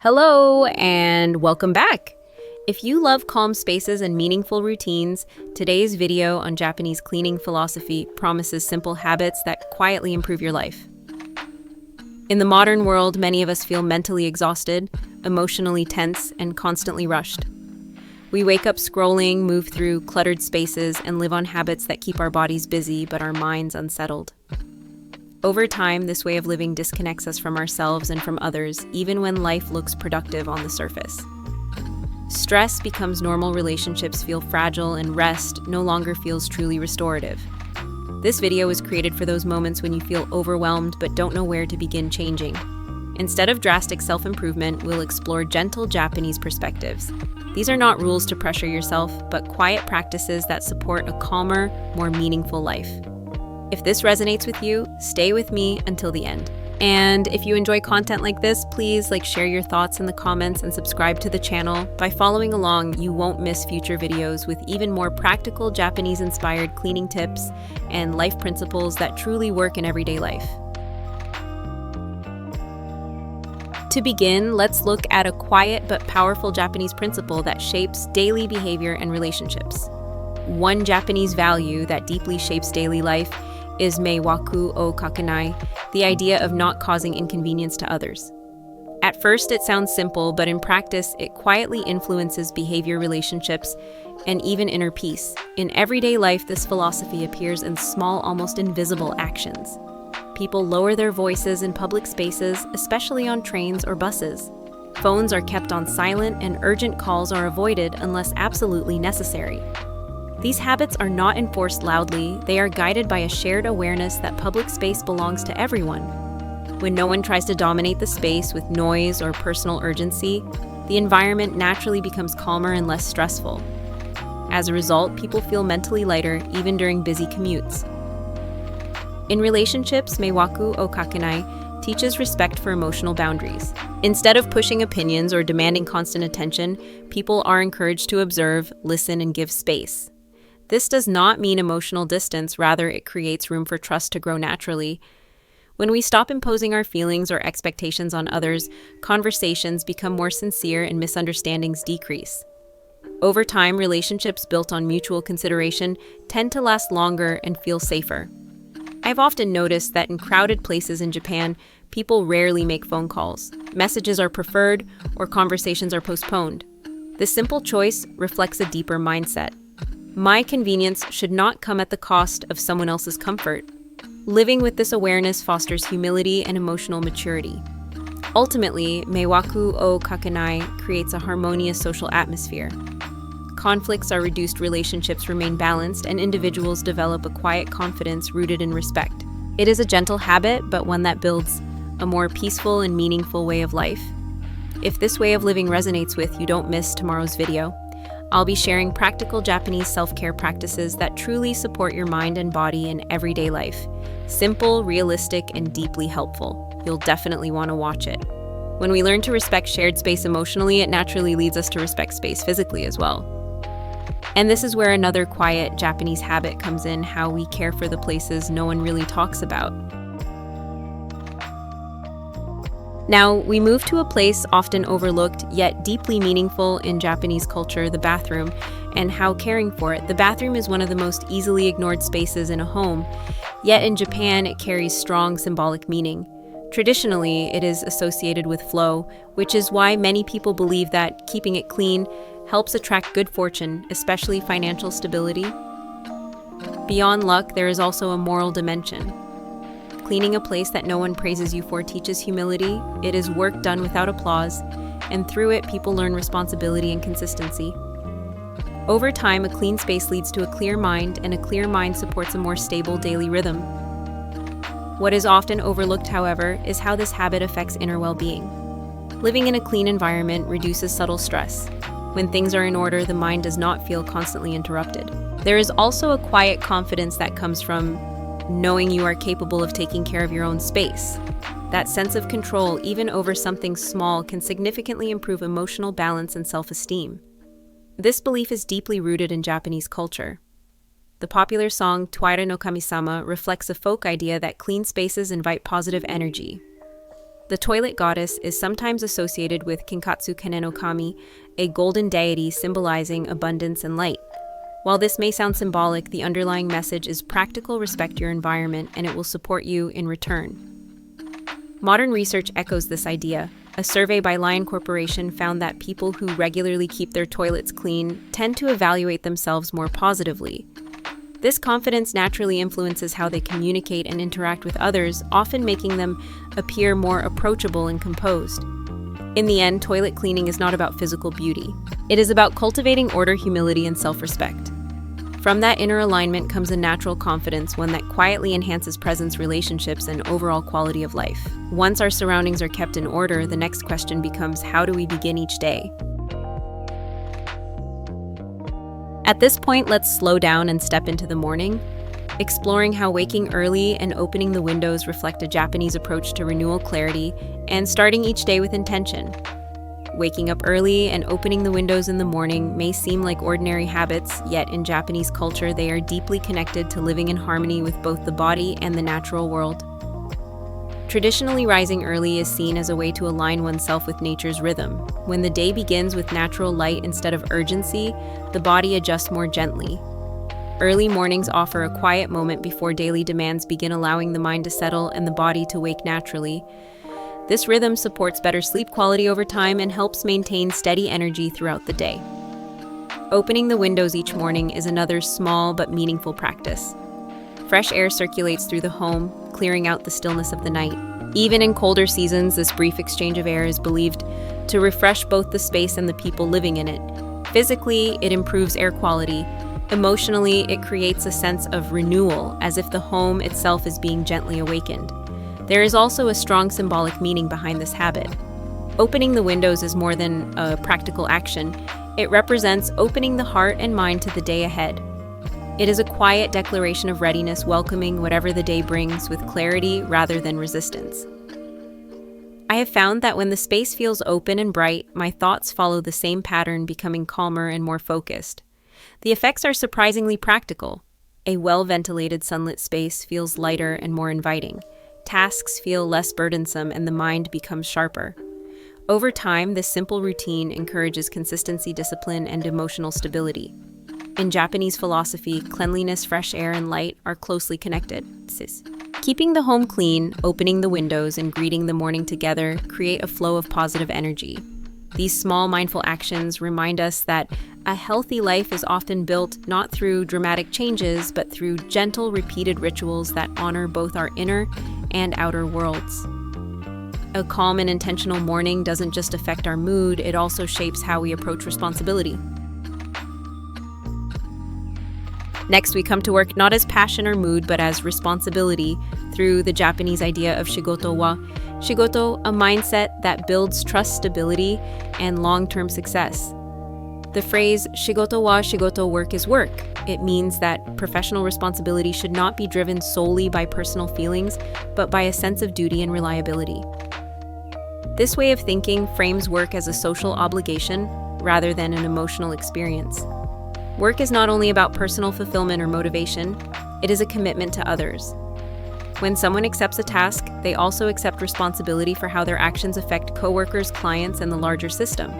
Hello, and welcome back. If you love calm spaces and meaningful routines, today's video on Japanese cleaning philosophy promises simple habits that quietly improve your life. In the modern world, many of us feel mentally exhausted, emotionally tense, and constantly rushed. We wake up scrolling, move through cluttered spaces, and live on habits that keep our bodies busy but our minds unsettled. Over time, this way of living disconnects us from ourselves and from others, even when life looks productive on the surface. Stress becomes normal, relationships feel fragile, and rest no longer feels truly restorative. This video is created for those moments when you feel overwhelmed but don't know where to begin changing. Instead of drastic self-improvement, we'll explore gentle Japanese perspectives. These are not rules to pressure yourself, but quiet practices that support a calmer, more meaningful life. If this resonates with you, stay with me until the end. And if you enjoy content like this, please share your thoughts in the comments and subscribe to the channel. By following along, you won't miss future videos with even more practical Japanese-inspired cleaning tips and life principles that truly work in everyday life. To begin, let's look at a quiet but powerful Japanese principle that shapes daily behavior and relationships. One Japanese value that deeply shapes daily life is meiwaku o kakenai, the idea of not causing inconvenience to others. At first, it sounds simple, but in practice, it quietly influences behavior, relationships, and even inner peace. In everyday life, this philosophy appears in small, almost invisible actions. People lower their voices in public spaces, especially on trains or buses. Phones are kept on silent, and urgent calls are avoided unless absolutely necessary. These habits are not enforced loudly, they are guided by a shared awareness that public space belongs to everyone. When no one tries to dominate the space with noise or personal urgency, the environment naturally becomes calmer and less stressful. As a result, people feel mentally lighter even during busy commutes. In relationships, meiwaku o kakenai teaches respect for emotional boundaries. Instead of pushing opinions or demanding constant attention, people are encouraged to observe, listen, and give space. This does not mean emotional distance, rather it creates room for trust to grow naturally. When we stop imposing our feelings or expectations on others, conversations become more sincere and misunderstandings decrease. Over time, relationships built on mutual consideration tend to last longer and feel safer. I've often noticed that in crowded places in Japan, people rarely make phone calls. Messages are preferred or conversations are postponed. This simple choice reflects a deeper mindset. My convenience should not come at the cost of someone else's comfort. Living with this awareness fosters humility and emotional maturity. Ultimately, meiwaku o kakenai creates a harmonious social atmosphere. Conflicts are reduced, relationships remain balanced, and individuals develop a quiet confidence rooted in respect. It is a gentle habit, but one that builds a more peaceful and meaningful way of life. If this way of living resonates with you, don't miss tomorrow's video. I'll be sharing practical Japanese self-care practices that truly support your mind and body in everyday life. Simple, realistic, and deeply helpful. You'll definitely want to watch it. When we learn to respect shared space emotionally, it naturally leads us to respect space physically as well. And this is where another quiet Japanese habit comes in, how we care for the places no one really talks about. Now, we move to a place often overlooked, yet deeply meaningful in Japanese culture, the bathroom, and how caring for it. The bathroom is one of the most easily ignored spaces in a home, yet in Japan it carries strong symbolic meaning. Traditionally, it is associated with flow, which is why many people believe that keeping it clean helps attract good fortune, especially financial stability. Beyond luck, there is also a moral dimension. Cleaning a place that no one praises you for teaches humility. It is work done without applause, and through it, people learn responsibility and consistency. Over time, a clean space leads to a clear mind, and a clear mind supports a more stable daily rhythm. What is often overlooked, however, is how this habit affects inner well-being. Living in a clean environment reduces subtle stress. When things are in order, the mind does not feel constantly interrupted. There is also a quiet confidence that comes from knowing you are capable of taking care of your own space. That sense of control, even over something small, can significantly improve emotional balance and self-esteem. This belief is deeply rooted in Japanese culture. The popular song Twaira no Kami-sama reflects a folk idea that clean spaces invite positive energy. The toilet goddess is sometimes associated with Kinkatsu Kane no Kami, a golden deity symbolizing abundance and light. While this may sound symbolic, the underlying message is practical: respect your environment and it will support you in return. Modern research echoes this idea. A survey by Lion Corporation found that people who regularly keep their toilets clean tend to evaluate themselves more positively. This confidence naturally influences how they communicate and interact with others, often making them appear more approachable and composed. In the end, toilet cleaning is not about physical beauty. It is about cultivating order, humility, and self-respect. From that inner alignment comes a natural confidence, one that quietly enhances presence, relationships, and overall quality of life. Once our surroundings are kept in order, the next question becomes, how do we begin each day? At this point, let's slow down and step into the morning, exploring how waking early and opening the windows reflect a Japanese approach to renewal, clarity, and starting each day with intention. Waking up early and opening the windows in the morning may seem like ordinary habits, yet in Japanese culture they are deeply connected to living in harmony with both the body and the natural world. Traditionally, rising early is seen as a way to align oneself with nature's rhythm. When the day begins with natural light instead of urgency, the body adjusts more gently. Early mornings offer a quiet moment before daily demands begin, allowing the mind to settle and the body to wake naturally. This rhythm supports better sleep quality over time and helps maintain steady energy throughout the day. Opening the windows each morning is another small but meaningful practice. Fresh air circulates through the home, clearing out the stillness of the night. Even in colder seasons, this brief exchange of air is believed to refresh both the space and the people living in it. Physically, it improves air quality. Emotionally, it creates a sense of renewal, as if the home itself is being gently awakened. There is also a strong symbolic meaning behind this habit. Opening the windows is more than a practical action. It represents opening the heart and mind to the day ahead. It is a quiet declaration of readiness, welcoming whatever the day brings with clarity rather than resistance. I have found that when the space feels open and bright, my thoughts follow the same pattern, becoming calmer and more focused. The effects are surprisingly practical. A well-ventilated sunlit space feels lighter and more inviting. Tasks feel less burdensome and the mind becomes sharper. Over time, this simple routine encourages consistency, discipline, and emotional stability. In Japanese philosophy, cleanliness, fresh air, and light are closely connected. Keeping the home clean, opening the windows, and greeting the morning together create a flow of positive energy. These small mindful actions remind us that a healthy life is often built not through dramatic changes, but through gentle, repeated rituals that honor both our inner and outer worlds. A calm and intentional morning doesn't just affect our mood, it also shapes how we approach responsibility. Next, we come to work not as passion or mood, but as responsibility through the Japanese idea of shigoto wa. Shigoto, a mindset that builds trust, stability, and long-term success. The phrase shigoto wa shigoto, work is work. It means that professional responsibility should not be driven solely by personal feelings, but by a sense of duty and reliability. This way of thinking frames work as a social obligation rather than an emotional experience. Work is not only about personal fulfillment or motivation, it is a commitment to others. When someone accepts a task, they also accept responsibility for how their actions affect coworkers, clients, and the larger system.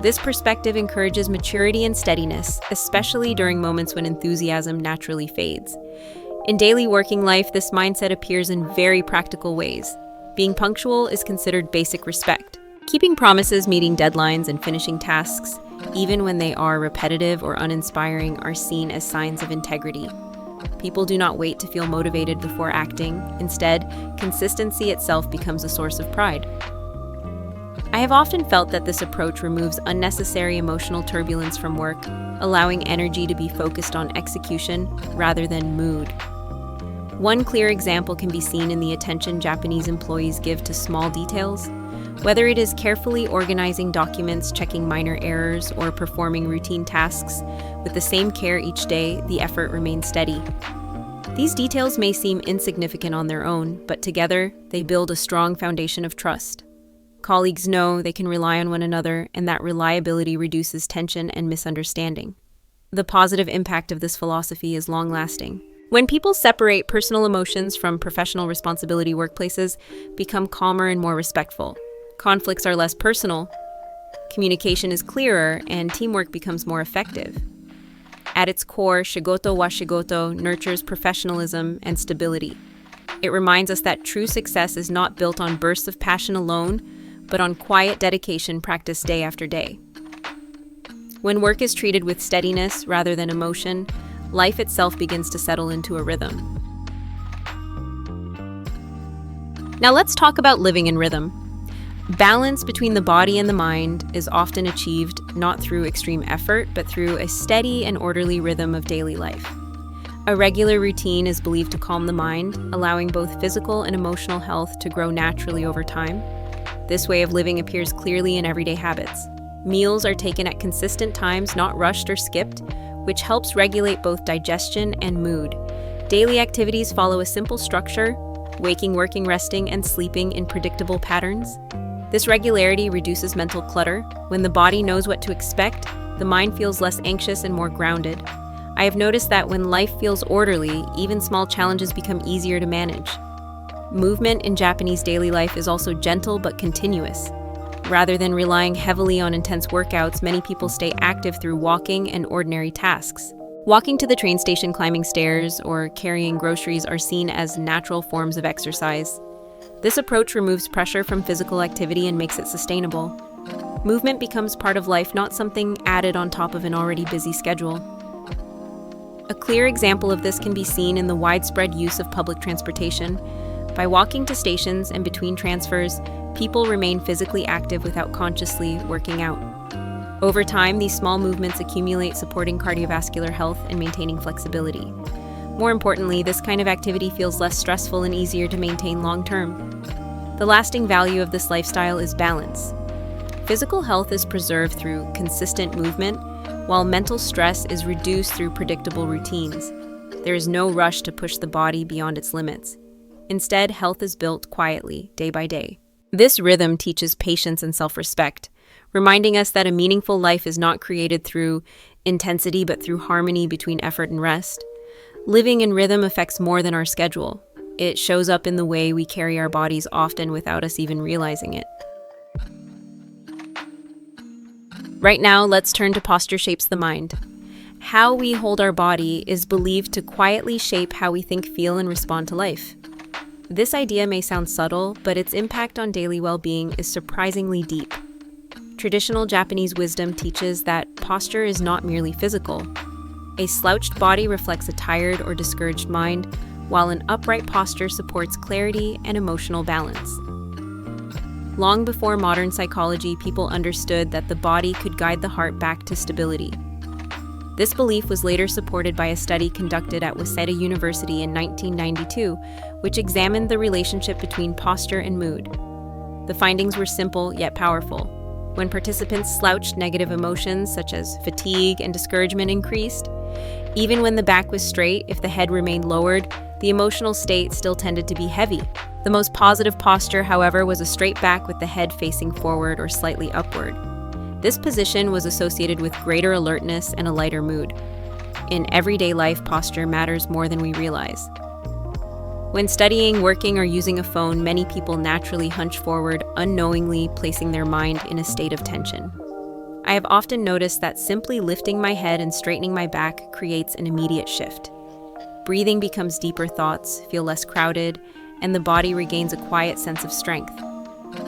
This perspective encourages maturity and steadiness, especially during moments when enthusiasm naturally fades. In daily working life, this mindset appears in very practical ways. Being punctual is considered basic respect. Keeping promises, meeting deadlines, and finishing tasks, even when they are repetitive or uninspiring, are seen as signs of integrity. People do not wait to feel motivated before acting. Instead, consistency itself becomes a source of pride. I have often felt that this approach removes unnecessary emotional turbulence from work, allowing energy to be focused on execution rather than mood. One clear example can be seen in the attention Japanese employees give to small details. Whether it is carefully organizing documents, checking minor errors, or performing routine tasks, with the same care each day, the effort remains steady. These details may seem insignificant on their own, but together, they build a strong foundation of trust. Colleagues know they can rely on one another, and that reliability reduces tension and misunderstanding. The positive impact of this philosophy is long-lasting. When people separate personal emotions from professional responsibility, workplaces become calmer and more respectful. Conflicts are less personal, communication is clearer, and teamwork becomes more effective. At its core, Shigoto wa Shigoto nurtures professionalism and stability. It reminds us that true success is not built on bursts of passion alone, but on quiet dedication practiced day after day. When work is treated with steadiness rather than emotion, life itself begins to settle into a rhythm. Now let's talk about living in rhythm. Balance between the body and the mind is often achieved not through extreme effort, but through a steady and orderly rhythm of daily life. A regular routine is believed to calm the mind, allowing both physical and emotional health to grow naturally over time. This way of living appears clearly in everyday habits. Meals are taken at consistent times, not rushed or skipped, which helps regulate both digestion and mood. Daily activities follow a simple structure: waking, working, resting, and sleeping in predictable patterns. This regularity reduces mental clutter. When the body knows what to expect, the mind feels less anxious and more grounded. I have noticed that when life feels orderly, even small challenges become easier to manage. Movement in Japanese daily life is also gentle but continuous. Rather than relying heavily on intense workouts, many people stay active through walking and ordinary tasks. Walking to the train station, climbing stairs, or carrying groceries are seen as natural forms of exercise. This approach removes pressure from physical activity and makes it sustainable. Movement becomes part of life, not something added on top of an already busy schedule. A clear example of this can be seen in the widespread use of public transportation. By walking to stations and between transfers, people remain physically active without consciously working out. Over time, these small movements accumulate, supporting cardiovascular health and maintaining flexibility. More importantly, this kind of activity feels less stressful and easier to maintain long-term. The lasting value of this lifestyle is balance. Physical health is preserved through consistent movement, while mental stress is reduced through predictable routines. There is no rush to push the body beyond its limits. Instead, health is built quietly, day by day. This rhythm teaches patience and self-respect, reminding us that a meaningful life is not created through intensity, but through harmony between effort and rest. Living in rhythm affects more than our schedule. It shows up in the way we carry our bodies, often without us even realizing it. Right now, let's turn to posture shapes the mind. How we hold our body is believed to quietly shape how we think, feel, and respond to life. This idea may sound subtle, but its impact on daily well-being is surprisingly deep. Traditional Japanese wisdom teaches that posture is not merely physical. A slouched body reflects a tired or discouraged mind, while an upright posture supports clarity and emotional balance. Long before modern psychology, people understood that the body could guide the heart back to stability. This belief was later supported by a study conducted at Waseda University in 1992, which examined the relationship between posture and mood. The findings were simple yet powerful. When participants slouched, negative emotions such as fatigue and discouragement increased. Even when the back was straight, if the head remained lowered, the emotional state still tended to be heavy. The most positive posture, however, was a straight back with the head facing forward or slightly upward. This position was associated with greater alertness and a lighter mood. In everyday life, posture matters more than we realize. When studying, working, or using a phone, many people naturally hunch forward, unknowingly placing their mind in a state of tension. I have often noticed that simply lifting my head and straightening my back creates an immediate shift. Breathing becomes deeper, thoughts feel less crowded, and the body regains a quiet sense of strength.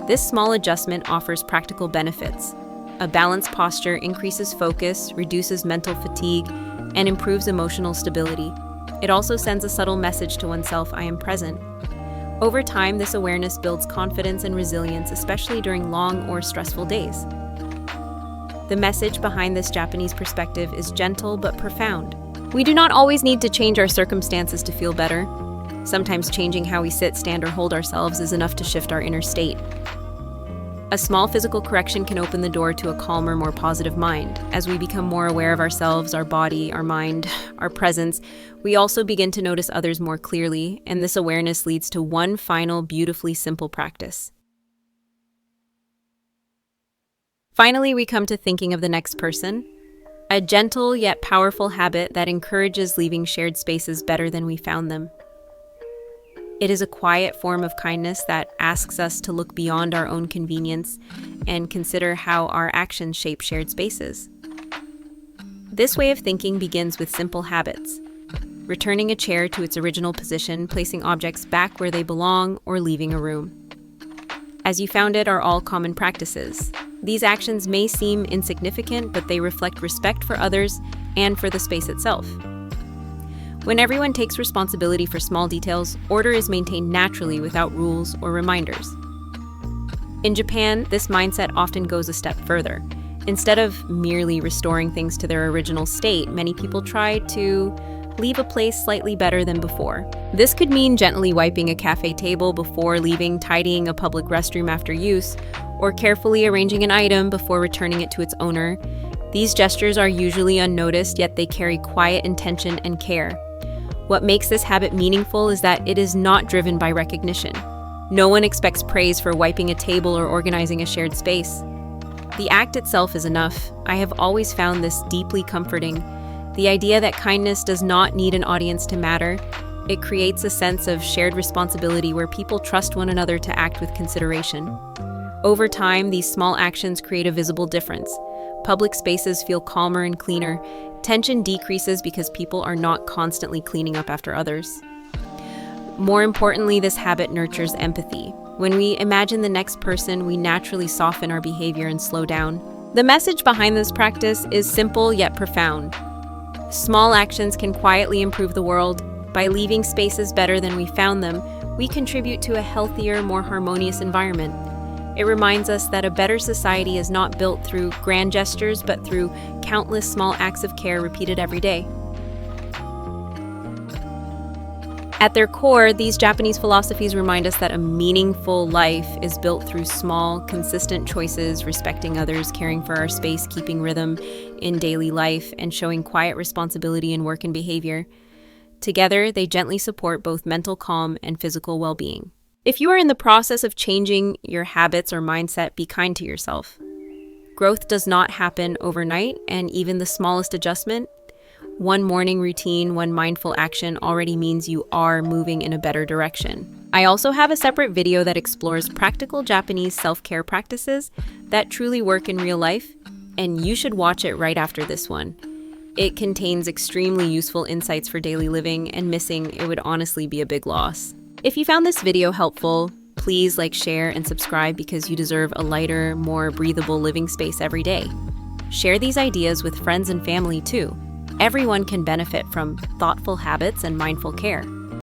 This small adjustment offers practical benefits. A balanced posture increases focus, reduces mental fatigue, and improves emotional stability. It also sends a subtle message to oneself: I am present. Over time, this awareness builds confidence and resilience, especially during long or stressful days. The message behind this Japanese perspective is gentle but profound. We do not always need to change our circumstances to feel better. Sometimes changing how we sit, stand, or hold ourselves is enough to shift our inner state. A small physical correction can open the door to a calmer, more positive mind. As we become more aware of ourselves, our body, our mind, our presence, we also begin to notice others more clearly, and this awareness leads to one final, beautifully simple practice. Finally, we come to thinking of the next person. A gentle yet powerful habit that encourages leaving shared spaces better than we found them. It is a quiet form of kindness that asks us to look beyond our own convenience and consider how our actions shape shared spaces. This way of thinking begins with simple habits: returning a chair to its original position, placing objects back where they belong, or leaving a room. As you found it are all common practices. These actions may seem insignificant, but they reflect respect for others and for the space itself. When everyone takes responsibility for small details, order is maintained naturally without rules or reminders. In Japan, this mindset often goes a step further. Instead of merely restoring things to their original state, many people try to leave a place slightly better than before. This could mean gently wiping a cafe table before leaving, tidying a public restroom after use, or carefully arranging an item before returning it to its owner. These gestures are usually unnoticed, yet they carry quiet intention and care. What makes this habit meaningful is that it is not driven by recognition. No one expects praise for wiping a table or organizing a shared space. The act itself is enough. I have always found this deeply comforting. The idea that kindness does not need an audience to matter. It creates a sense of shared responsibility where people trust one another to act with consideration. Over time, these small actions create a visible difference. Public spaces feel calmer and cleaner. Tension decreases because people are not constantly cleaning up after others. More importantly, this habit nurtures empathy. When we imagine the next person, we naturally soften our behavior and slow down. The message behind this practice is simple yet profound. Small actions can quietly improve the world. By leaving spaces better than we found them, we contribute to a healthier, more harmonious environment. It reminds us that a better society is not built through grand gestures, but through countless small acts of care repeated every day. At their core, these Japanese philosophies remind us that a meaningful life is built through small, consistent choices, respecting others, caring for our space, keeping rhythm in daily life, and showing quiet responsibility in work and behavior. Together, they gently support both mental calm and physical well-being. If you are in the process of changing your habits or mindset, be kind to yourself. Growth does not happen overnight, and even the smallest adjustment, one morning routine, one mindful action already means you are moving in a better direction. I also have a separate video that explores practical Japanese self-care practices that truly work in real life, and you should watch it right after this one. It contains extremely useful insights for daily living, and missing it would honestly be a big loss. If you found this video helpful, please like, share, and subscribe because you deserve a lighter, more breathable living space every day. Share these ideas with friends and family too. Everyone can benefit from thoughtful habits and mindful care.